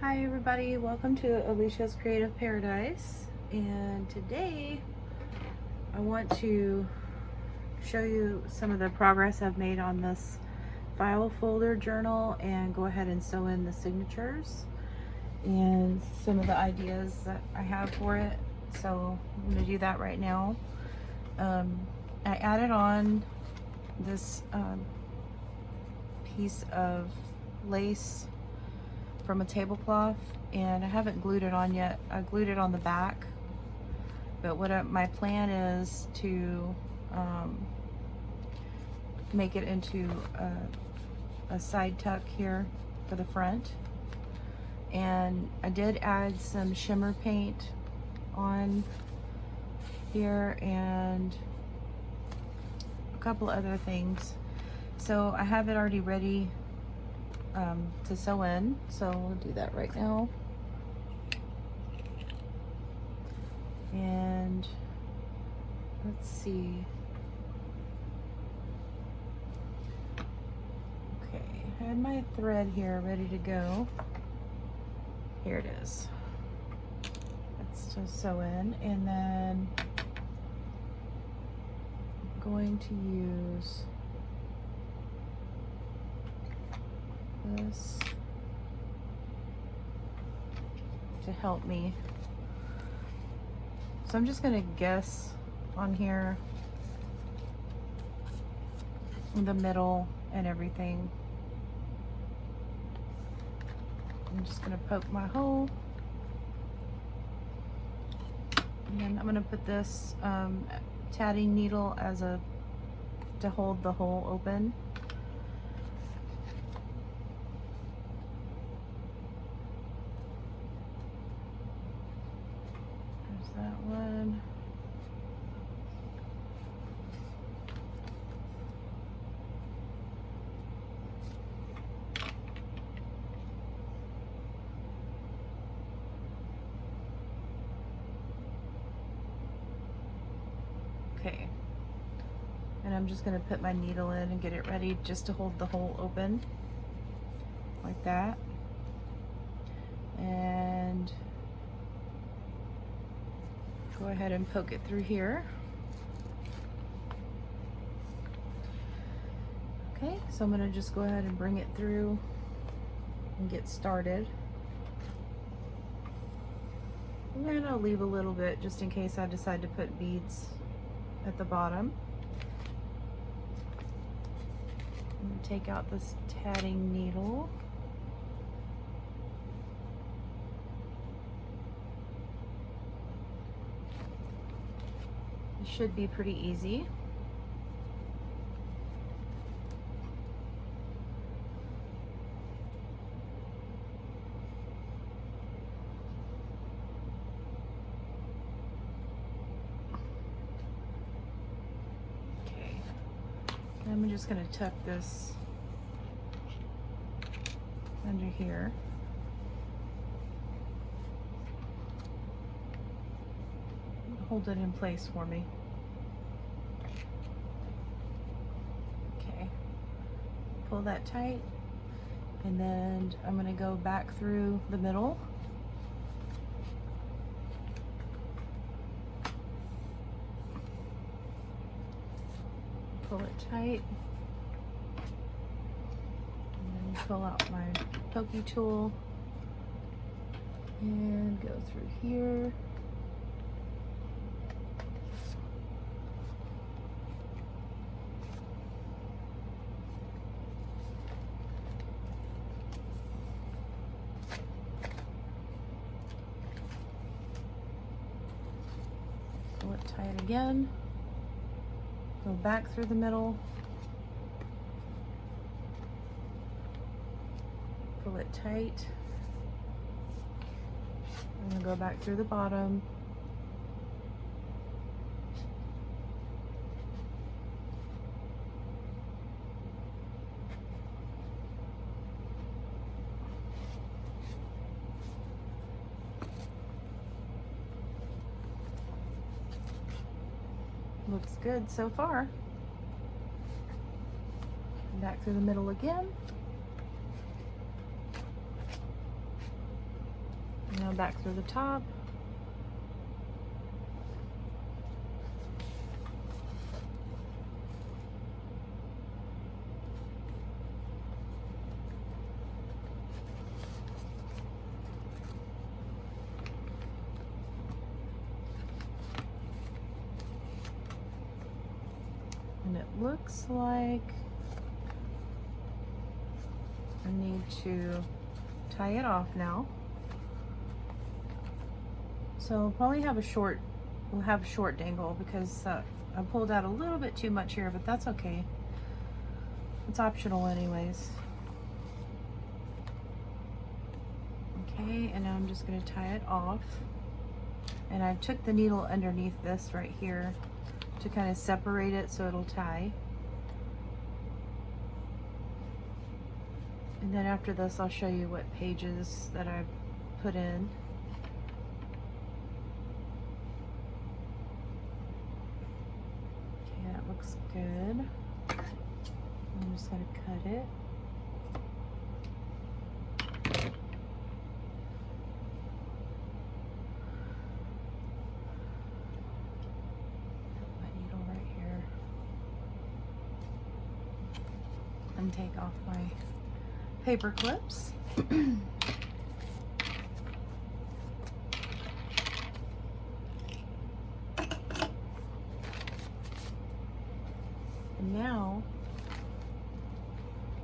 Hi everybody, welcome to Alicia's Creative Paradise, and today I want to show you some of the progress I've made on this file folder journal and go ahead and sew in the signatures and some of the ideas that I have for it. So I'm going to do that right now. I added on this piece of lace from a tablecloth, and I haven't glued it on yet. I glued it on the back, but my plan is to make it into a side tuck here for the front. And I did add some shimmer paint on here and a couple other things. So I have it already ready to sew in, so we'll do that right now. And let's see. Okay, I had my thread here ready to go. Here it is. Let's just sew in, and then I'm going to use this to help me. So I'm just going to guess on here in the middle and everything. I'm just going to poke my hole, and then I'm going to put this tatting needle to hold the hole open. That one. Okay. And I'm just going to put my needle in and get it ready just to hold the hole open like that. And go ahead and poke it through here. Okay, so I'm going to just go ahead and bring it through and get started. I'm going to leave a little bit just in case I decide to put beads at the bottom. I'm going to take out this tatting needle. Should be pretty easy. Okay, I'm just going to tuck this under here. Hold it in place for me. Okay, pull that tight, and then I'm going to go back through the middle. Pull it tight, and then pull out my pokey tool and go through here. Pull it tight again, go back through the middle, pull it tight, and then go back through the bottom, looks good so far. Back through the middle again. Now back through the top. And it looks like I need to tie it off now. So we'll probably have a short dangle because I pulled out a little bit too much here, but that's okay. It's optional anyways. Okay, and now I'm just going to tie it off. And I took the needle underneath this right here to kind of separate it so it'll tie. And then after this, I'll show you what pages that I've put in. Okay, that looks good. I'm just going to cut it. Put my needle right here. And take off my paper clips. And now,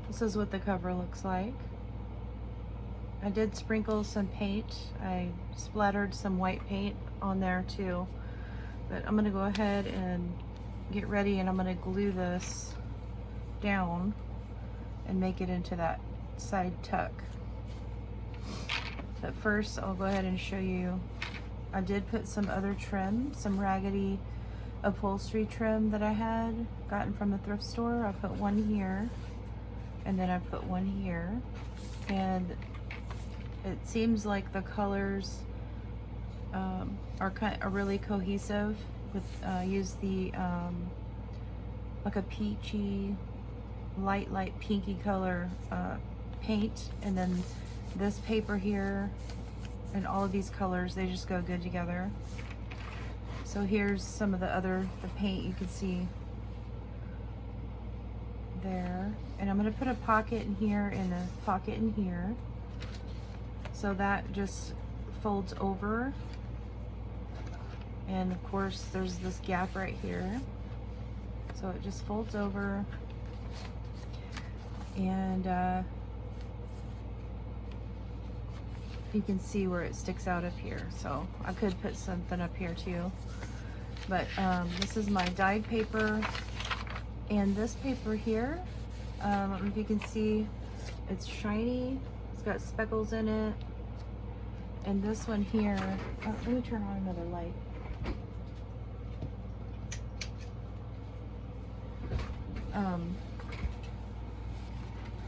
this is what the cover looks like. I did sprinkle some paint. I splattered some white paint on there too. But I'm gonna go ahead and get ready, and I'm gonna glue this down and make it into that side tuck. But first I'll go ahead and show you, I did put some other trim, some raggedy upholstery trim that I had gotten from the thrift store. I put one here, and then I put one here, and it seems like the colors are really cohesive with use the like a peachy light pinky color paint, and then this paper here and all of these colors, they just go good together. So here's some of the paint you can see there, and I'm going to put a pocket in here and a pocket in here, so that just folds over. And of course there's this gap right here, so it just folds over. And you can see where it sticks out up here, so I could put something up here too. But this is my dyed paper, and this paper here, I don't know if you can see, it's shiny, it's got speckles in it. And this one here, let me turn on another light.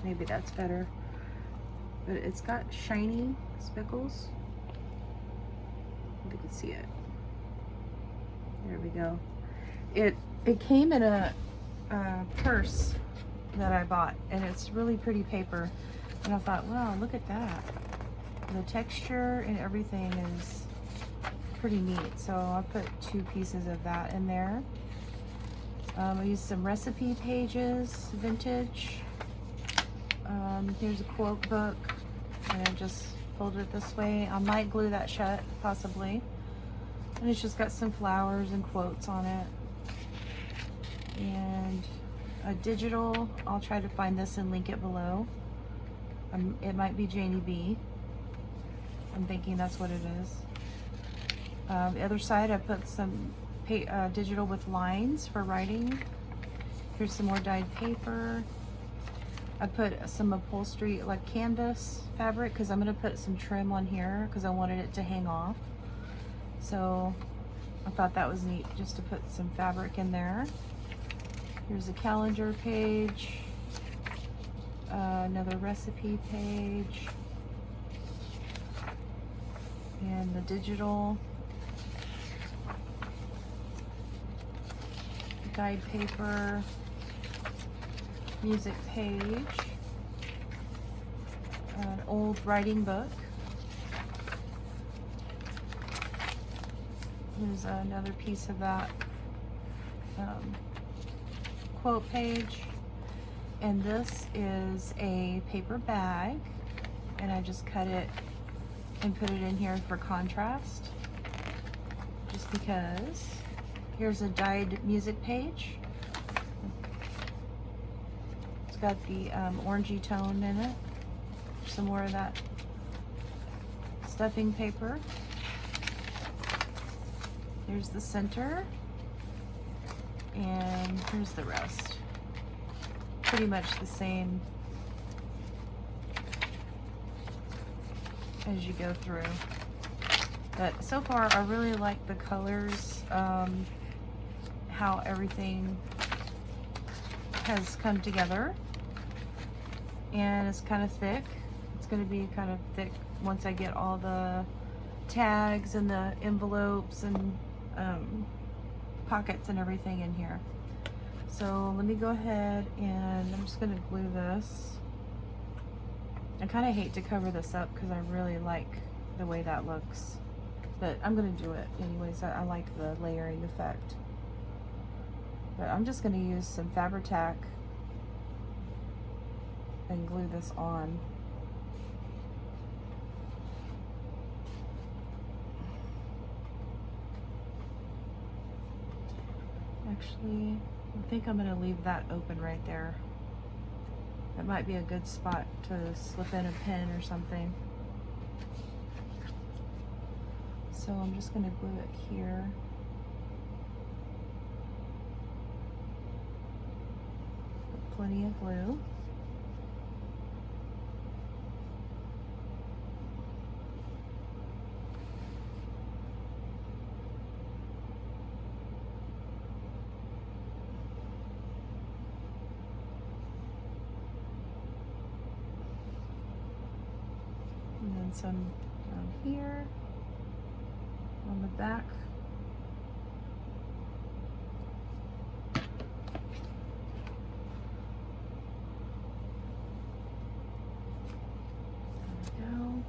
Maybe that's better. But it's got shiny speckles. If you can see it. There we go. It came in a purse that I bought, and it's really pretty paper. And I thought, wow, look at that. The texture and everything is pretty neat. So I put 2 pieces of that in there. I used some recipe pages, vintage. Here's a quote book, and I just fold it this way. I might glue that shut, possibly. And it's just got some flowers and quotes on it. And a digital, I'll try to find this and link it below. It might be Janie B. I'm thinking that's what it is. The other side, I put some digital with lines for writing. Here's some more dyed paper. I put some upholstery, like canvas fabric, because I'm going to put some trim on here because I wanted it to hang off. So I thought that was neat just to put some fabric in there. Here's a calendar page, another recipe page, and the digital dyed paper, music page, an old writing book, There's another piece of that quote page. And this is a paper bag, and I just cut it and put it in here for contrast, just because. Here's a dyed music page. It's got the orangey tone in it. Some more of that stuffing paper. Here's the center, and here's the rest. Pretty much the same as you go through. But so far, I really like the colors, how everything has come together. And it's kind of thick. It's going to be kind of thick once I get all the tags and the envelopes and pockets and everything in here. So let me go ahead and I'm just going to glue this. I kind of hate to cover this up because I really like the way that looks, but I'm going to do it anyways. I like the layering effect. But I'm just going to use some Fabrica and glue this on. Actually, I think I'm going to leave that open right there. That might be a good spot to slip in a pin or something. So I'm just going to glue it here. Put plenty of glue. And then some down here on the back. There we go.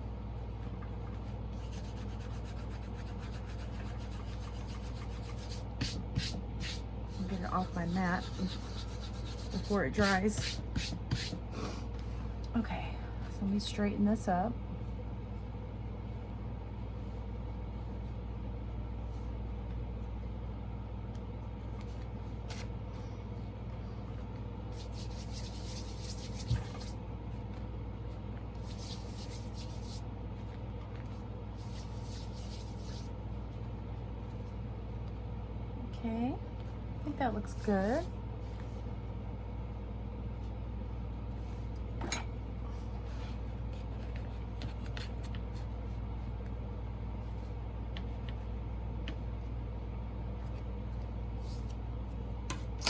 I'll get it off my mat before it dries. Okay, so let me straighten this up. Okay, I think that looks good.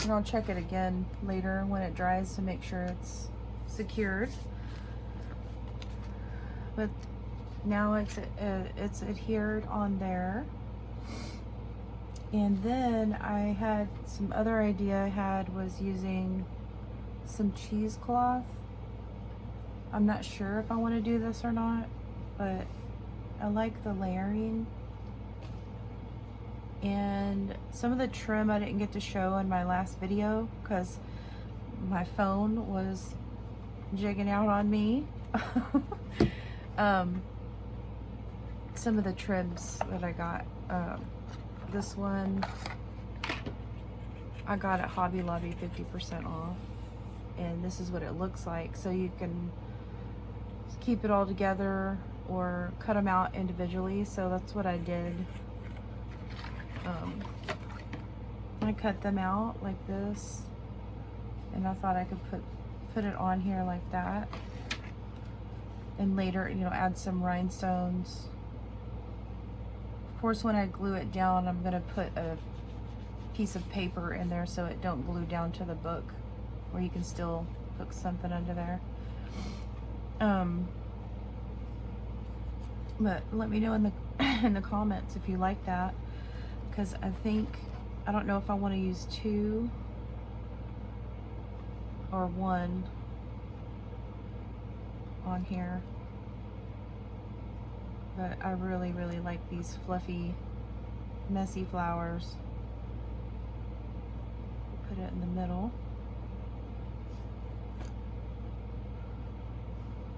And I'll check it again later when it dries to make sure it's secured. But now it's adhered on there. And then I had some other idea I had was using some cheesecloth. I'm not sure if I want to do this or not, but I like the layering. And some of the trim I didn't get to show in my last video because my phone was jigging out on me. Some of the trims that I got. This one I got at Hobby Lobby 50% off, and this is what it looks like. So you can keep it all together or cut them out individually. So that's what I did. I cut them out like this, and I thought I could put it on here like that, and later, you know, add some rhinestones. Of course, when I glue it down, I'm gonna put a piece of paper in there so it don't glue down to the book, or you can still hook something under there. But let me know in the comments if you like that, because I don't know if I want to use 2 or 1 on here. But I really, really like these fluffy messy flowers. Put it in the middle.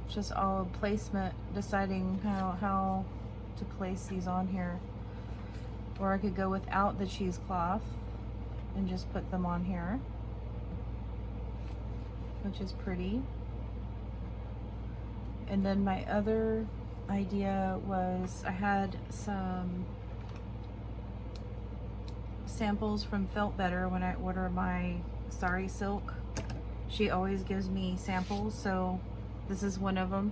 Just all placement, deciding how to place these on here. Or I could go without the cheesecloth and just put them on here, which is pretty. And then my other idea was I had some samples from Felt Better when I order my Sari Silk. She always gives me samples, so this is one of them.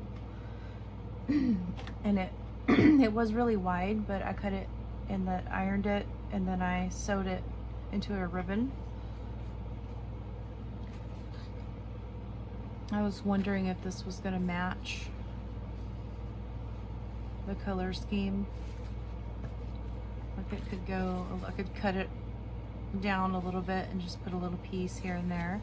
And it was really wide, but I cut it and then ironed it, and then I sewed it into a ribbon. I was wondering if this was going to match the color scheme. Like it could go, I could cut it down a little bit and just put a little piece here and there.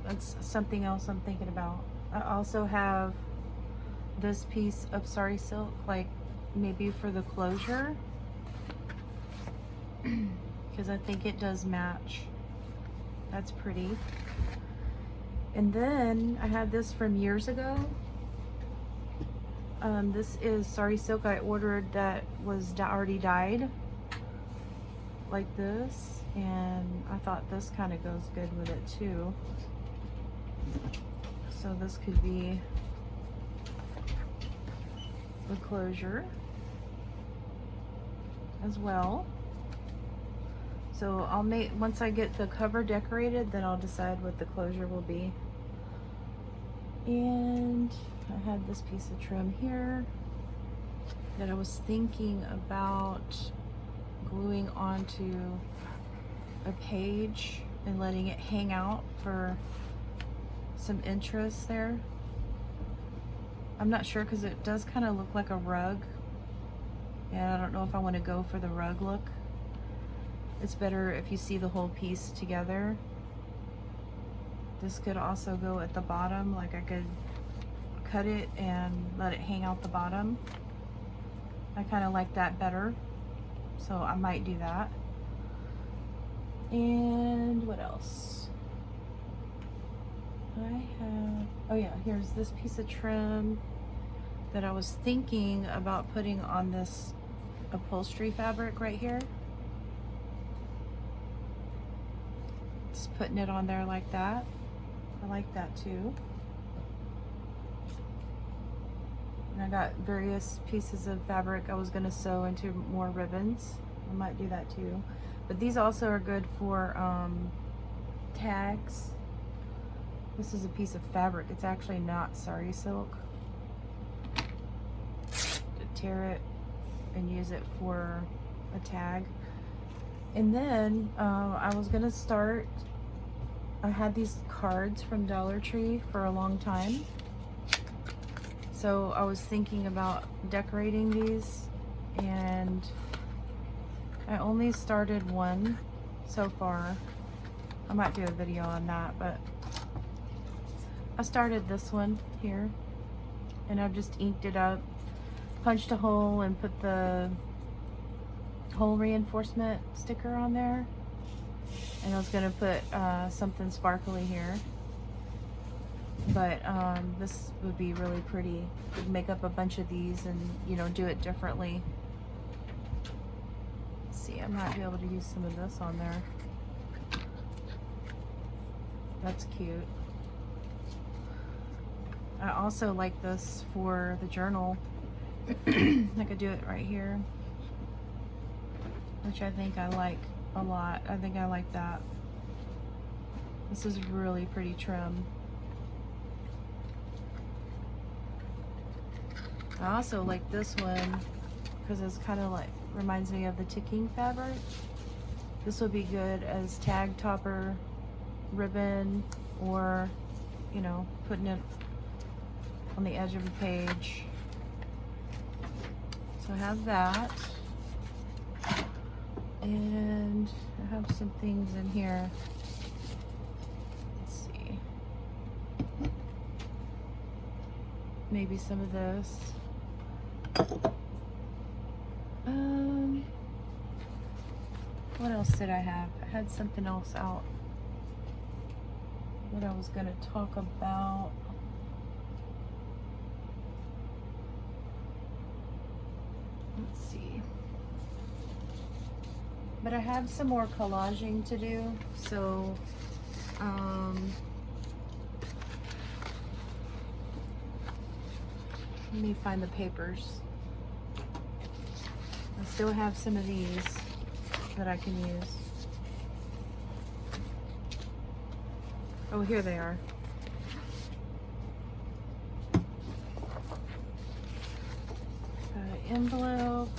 That's something else I'm thinking about. I also have this piece of Sari Silk, like maybe for the closure, because I think it does match. That's pretty. And then I had this from years ago. This is Sari Silk I ordered that was already dyed, like this, and I thought this kind of goes good with it too. So this could be the closure as well. So I'll make, once I get the cover decorated, then I'll decide what the closure will be. And I had this piece of trim here that I was thinking about gluing onto a page and letting it hang out for some interest there. I'm not sure because it does kind of look like a rug, and I don't know if I want to go for the rug look. It's better if you see the whole piece together. This could also go at the bottom, like I could cut it and let it hang out the bottom. I kind of like that better, so I might do that. And what else? I have, oh yeah, here's this piece of trim that I was thinking about putting on this upholstery fabric right here. Just putting it on there like that. I like that too. And I got various pieces of fabric I was gonna sew into more ribbons. I might do that too. But these also are good for tags. This is a piece of fabric. It's actually not Sari Silk. Tear it and use it for a tag. And then I was gonna start, I had these cards from Dollar Tree for a long time. So I was thinking about decorating these, and I only started one so far. I might do a video on that, but I started this one here, and I've just inked it up, punched a hole, and put the hole reinforcement sticker on there. And I was gonna put something sparkly here, but this would be really pretty. Could make up a bunch of these and, you know, do it differently. Let's see, I might be able to use some of this on there. That's cute. I also like this for the journal. I could do it right here, which I think I like a lot. I think I like that. This is really pretty trim. I also like this one because it's kind of like, reminds me of the ticking fabric. This would be good as tag topper ribbon, or, you know, putting it on the edge of a page. So I have that. And I have some things in here. Let's see. Maybe some of this. What else did I have? I had something else out that I was going to talk about. Let's see. But I have some more collaging to do, so let me find the papers. I still have some of these that I can use. Oh, here they are. Envelope.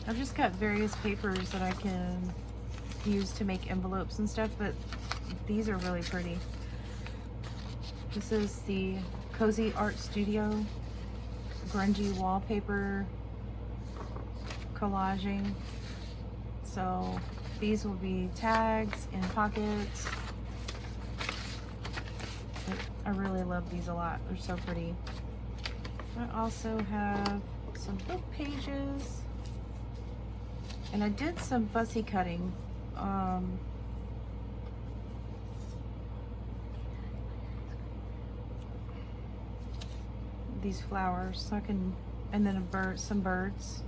I've just got various papers that I can use to make envelopes and stuff, but these are really pretty. This is the CosyArtStudio grungy wallpaper collaging. So these will be tags and pockets. I really love these a lot. They're so pretty. I also have some book pages, and I did some fussy cutting. These flowers, so I can, and then some birds.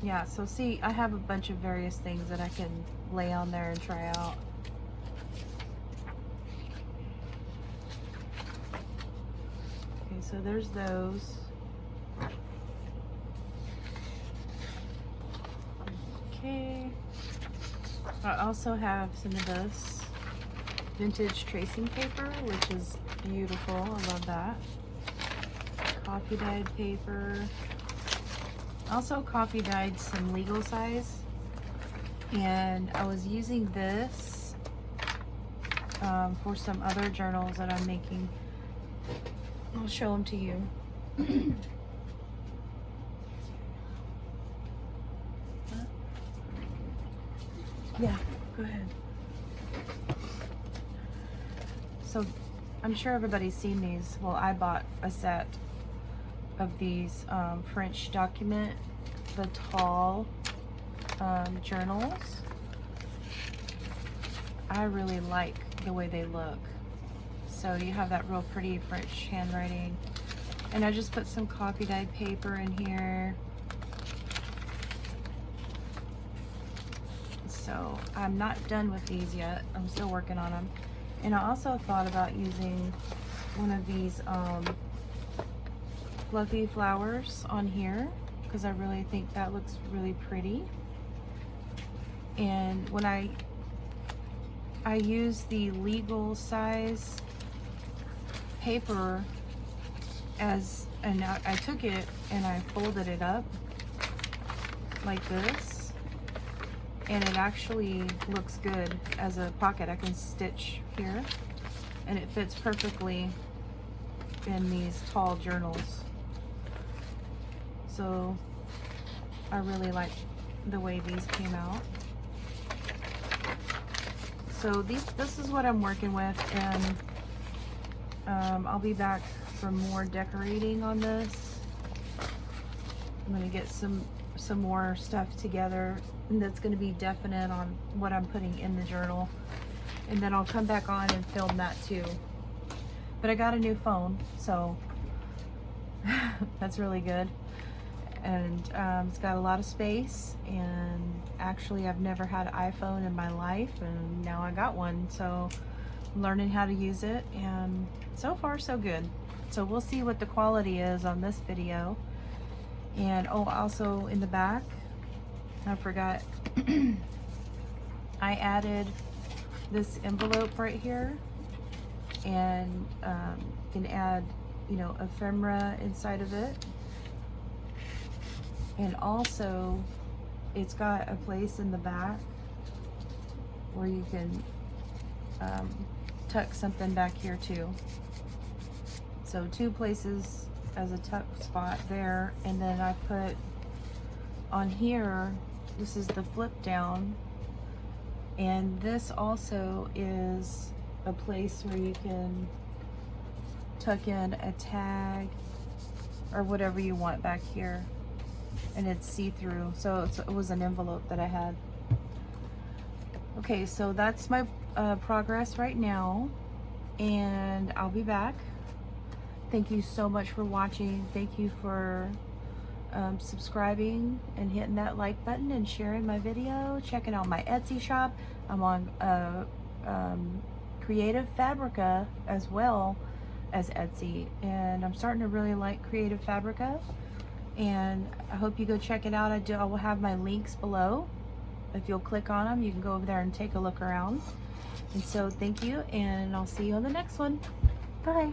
Yeah, so see, I have a bunch of various things that I can lay on there and try out. Okay, so there's those. Okay. I also have some of this vintage tracing paper, which is beautiful. I love that. Coffee dyed paper. Also coffee dyed some legal size, and I was using this for some other journals that I'm making. I'll show them to you. Yeah, go ahead. So I'm sure everybody's seen these. Well, I bought a set of these French document, the tall journals. I really like the way they look. So you have that real pretty French handwriting. And I just put some coffee dyed paper in here. So I'm not done with these yet. I'm still working on them. And I also thought about using one of these fluffy flowers on here, because I really think that looks really pretty. And when I use the legal size paper and I took it and I folded it up like this, and it actually looks good as a pocket. I can stitch here and it fits perfectly in these tall journals. So I really like the way these came out. So this is what I'm working with, and I'll be back for more decorating on this. I'm gonna get some more stuff together, and that's gonna be definite on what I'm putting in the journal, and then I'll come back on and film that too. But I got a new phone, so that's really good. And it's got a lot of space, and actually I've never had an iPhone in my life, and now I got one, so I'm learning how to use it, and so far so good. So we'll see what the quality is on this video. And oh, also in the back, I forgot, I added this envelope right here, and you can add, you know, ephemera inside of it. And also, it's got a place in the back where you can tuck something back here too. So 2 places as a tuck spot there. And then I put on here, this is the flip down. And this also is a place where you can tuck in a tag or whatever you want back here. And it's see-through, so it was an envelope that I had. Okay, so that's my progress right now, and I'll be back. Thank you so much for watching. Thank you for subscribing and hitting that like button and sharing my video, checking out my Etsy shop. I'm on Creative Fabrica as well as Etsy, and I'm starting to really like Creative Fabrica, and I hope you go check it out. I will have my links below. If you'll click on them, you can go over there and take a look around. And so thank you, and I'll see you on the next one. Bye.